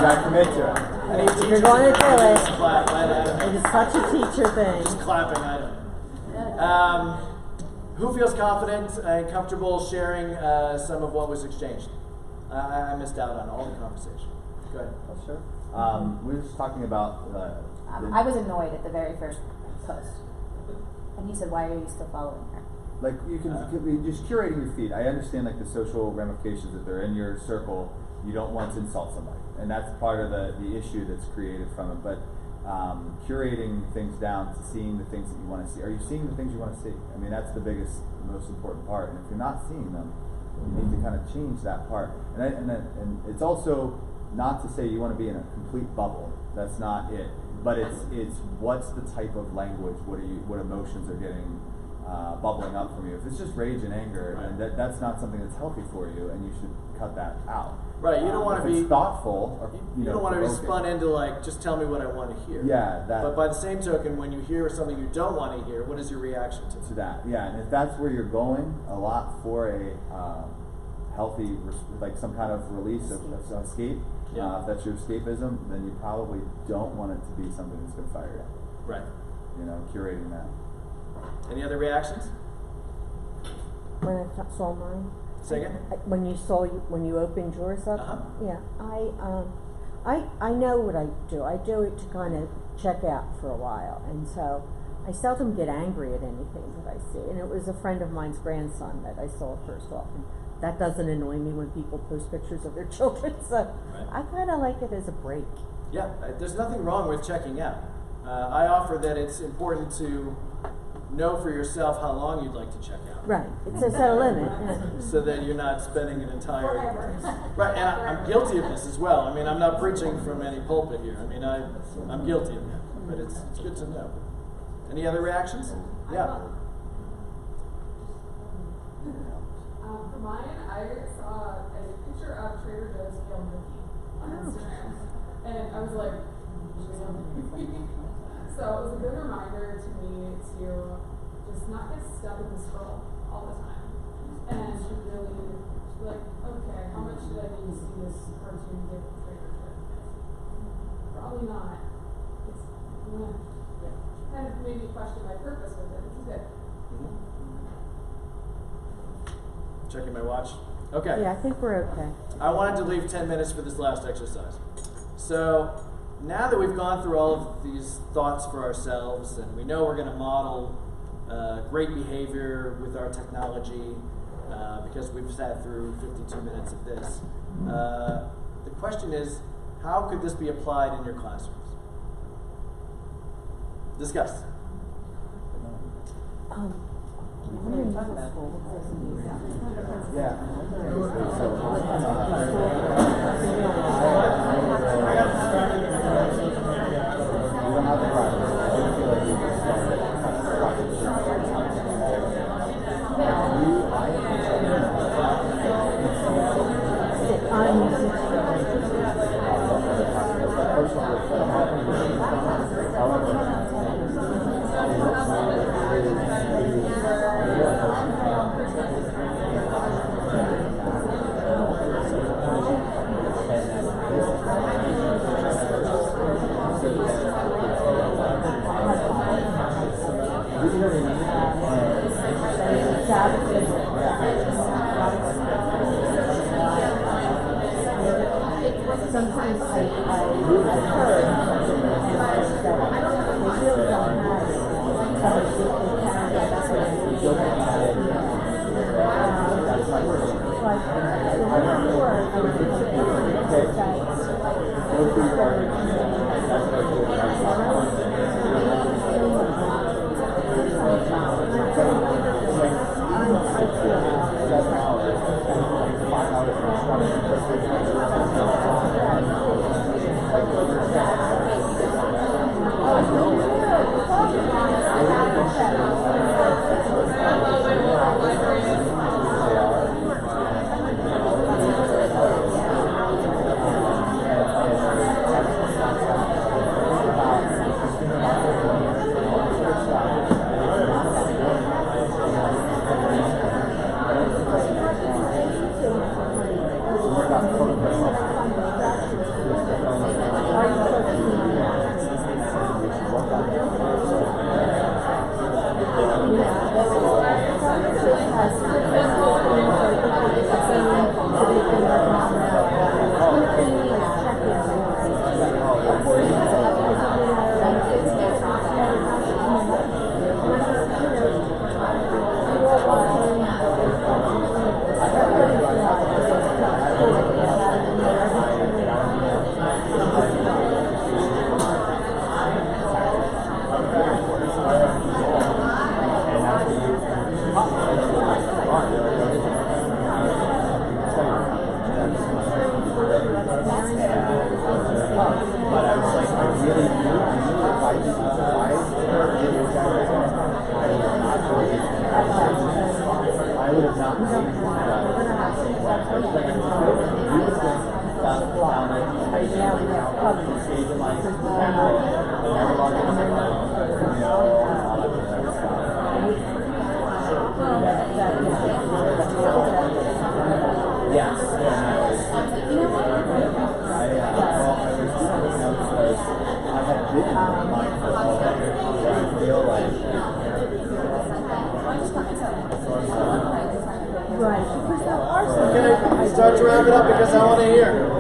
Gotta commit to it. I need teachers You're going to do it. Just clap. I It is such a teacher thing. Just clapping. I don't. Who feels confident and comfortable sharing some of what was exchanged? I missed out on all the conversation. Go ahead. Oh, sure. We were just talking about. I was annoyed at the very first post. And he said, why are you still following her? Like you can be just curating your feed. I understand like the social ramifications that they're in your circle. You don't want to insult somebody, and that's part of the issue that's created from it. But curating things down to seeing the things that you want to see. Are you seeing the things you want to see? I mean, that's the biggest, most important part. And if you're not seeing them, you need to kind of change that part. And it's also not to say you want to be in a complete bubble. That's not it. But it's what's the type of language? What emotions are getting bubbling up from you? If it's just rage and anger, Right. then that's not something that's healthy for you, and you should cut that out. Right. You don't want to If be it's thoughtful. Or, You don't want to be provoking. spun into like just tell me what I want to hear. Yeah, that. But by the same token, when you hear something you don't want to hear, what is your reaction to it? To that, yeah, and if that's where you're going, a lot for a healthy, like some kind of release of escape. Yeah. If that's your escapism, then you probably don't want it to be something that's going to fire you. Right. curating that. Any other reactions? When I saw mine. Say again? When you opened yours up. Uh-huh. Yeah, I know what I do. I do it to kind of check out for a while, and so I seldom get angry at anything that I see. And it was a friend of mine's grandson that I saw first off, and that doesn't annoy me when people post pictures of their children. So Right. I kind of like it as a break. Yeah, there's nothing wrong with checking out. I offer that it's important to know for yourself how long you'd like to check out. Right. It's a set a limit. Yeah. So that you're not spending an entire... Right, and I'm guilty of this as well. I mean, I'm not preaching from any pulpit here. I mean, I'm guilty of that. But it's good to know. Any other reactions? Yeah. For mine, I saw a picture of Trader Joe's kale gnocchi on Instagram. And I was like, so it was a good reminder to me to just not get stuck in the scroll all the time. And to really be like, okay, how much did I need to see this cartoon get from Trader Joe's? Probably not. It's kind of made me question my purpose with it, which is good. Checking my watch. Okay. Yeah, I think we're okay. I wanted to leave 10 minutes for this last exercise. So now that we've gone through all of these thoughts for ourselves and we know we're going to model great behavior with our technology because we've sat through 52 minutes of this, the question is, how could this be applied in your classrooms? Discuss. Sometimes I heard that they really don't have Right, because there are some. Okay, start to wrap it up because I want to hear.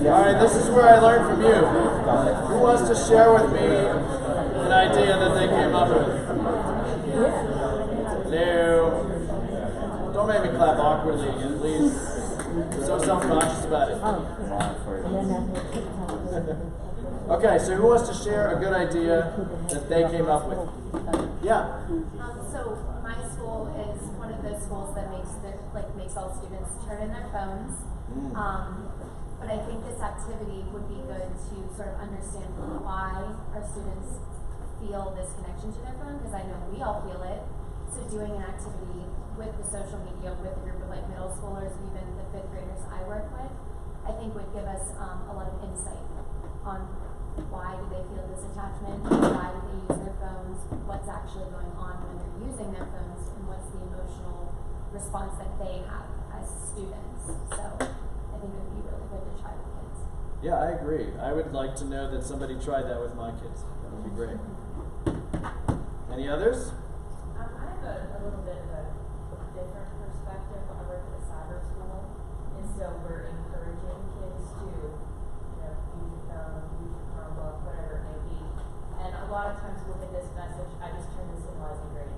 Alright, this is where I learned from you. Who wants to share with me an idea that they came up with? No. Don't make me clap awkwardly again, please. I'm so self-conscious about it. Okay, so who wants to share a good idea that they came up with? Yeah. So my school is one of those schools that makes all students turn in their phones. But I think this activity would be good to sort of understand why our students feel this connection to their phone, because I know we all feel it. So doing an activity with the social media, with a group of like middle schoolers, even the 5th graders I work with, I think would give us a lot of insight on why do they feel this attachment, why do they use their phones, what's actually going on when they're using their phones, and what's the emotional response that they have as students. So I think it would be really good to try with kids. Yeah, I agree. I would like to know that somebody tried that with my kids. That would be great. Any others? I have a little bit of a different perspective. I work at a cyber school, and so we're encouraging kids to, use your phone, use your Chromebook, whatever it may be. And a lot of times with this message, I just turn this in as a grade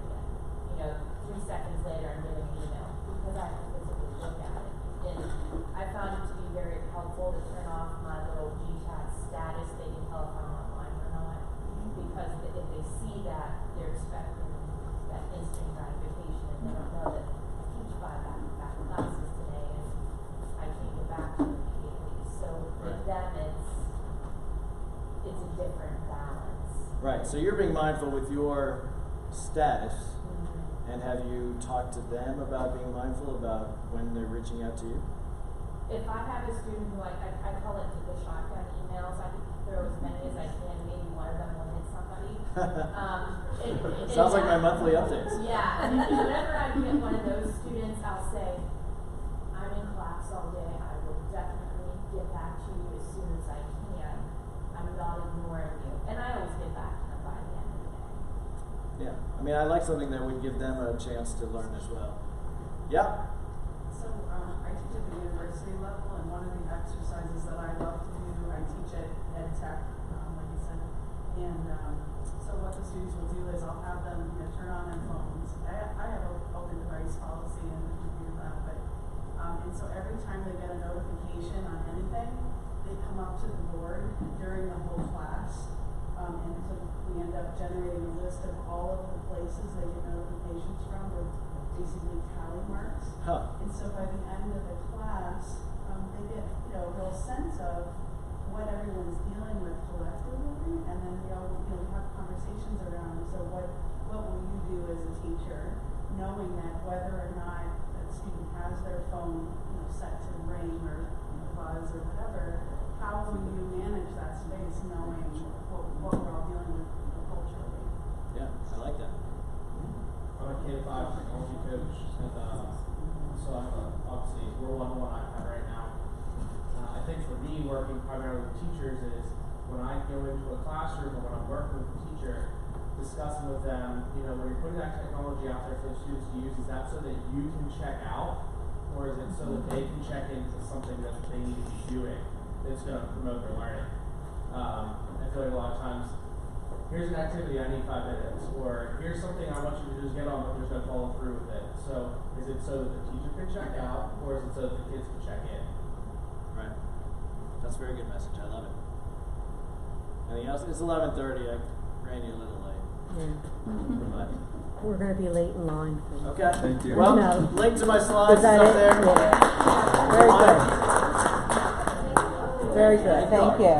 again. 3 seconds later, I'm getting an email because I have to physically look at it. And I found it to be very helpful to turn off my little GChat status. They can tell if I'm online or not. Because if they see that, they're expecting that instant gratification, and they don't know that I teach 5 back classes today, and I can't get back to them immediately. So with them, it's a different balance. Right, so you're being mindful with your status, and have you talked to them about being mindful about when they're reaching out to you? If I have a student who I call it the shotgun emails, I can throw as many as I can, maybe one of them will hit somebody. Sounds like my monthly updates. Yeah, and whenever I get one of those students, I'll say, I'm in class all day, I will definitely get back to you as soon as I can. I'm not ignoring you. And I always get back to them by the end of the day. Yeah, I mean, I like something that would give them a chance to learn as well. Yeah? So I teach at the university level, and one of the exercises that I love to do, I teach at Ed Tech, like you said, and so what the students will do is I'll have them turn on their phones. I have an open device policy in the computer lab, but and so every time they get a notification on anything, they come up to the board during the whole class, and so we end up generating a list of all of the places they get notifications from with basically tally marks. And so by the end of the class, they get a real sense of what everyone's dealing with collectively, and then we all have conversations around. So what will you do as a teacher, knowing that whether or not a student has their phone set to ring or buzz or whatever, how will you manage that space, knowing what we're all dealing with culturally? Yeah, I like that. I'm a K-5 technology coach, and so obviously we're one-on-one iPad right now. I think for me, working primarily with teachers is when I go into a classroom or when I'm working with a teacher, discussing with them, when you're putting that technology out there for the students to use, is that so that you can check out, or is it so that they can check into something that they need to be doing that's going to promote their learning? I feel like a lot of times, here's an activity, I need 5 minutes, or here's something I want you to just get on, but you're just going to follow through with it. So is it so that the teacher can check out, or is it so that the kids can check in? Right. That's a very good message. I love it. Anything else? It's 11:30. I ran you a little late. Yeah. We're going to be late in line. Okay. Thank you. Well, No. link to my slides Is is that up it? there. Yeah. Very good. Very good. Thank you.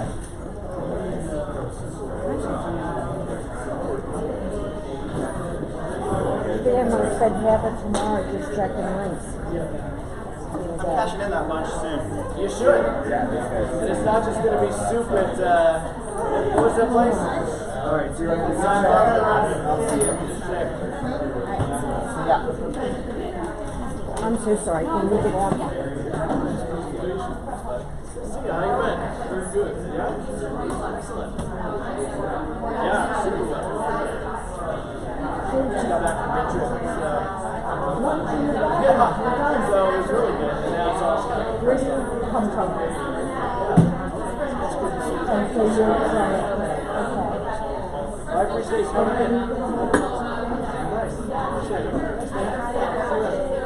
Emma said have it tomorrow, just checking links. I'm cashing in that lunch soon. You should. And it's not just going to be soup at, what was that place? All right, so you're right. I'll see you. so sorry. Can we get on? Yeah, how you been? Very good. Yeah? Excellent. Yeah, super well. Just got back from Mitchell. Yeah, so it was really good. And now it's awesome. Where do you come from? And so you're okay. I appreciate you coming in. Nice. Appreciate it. Thanks, man. See you later.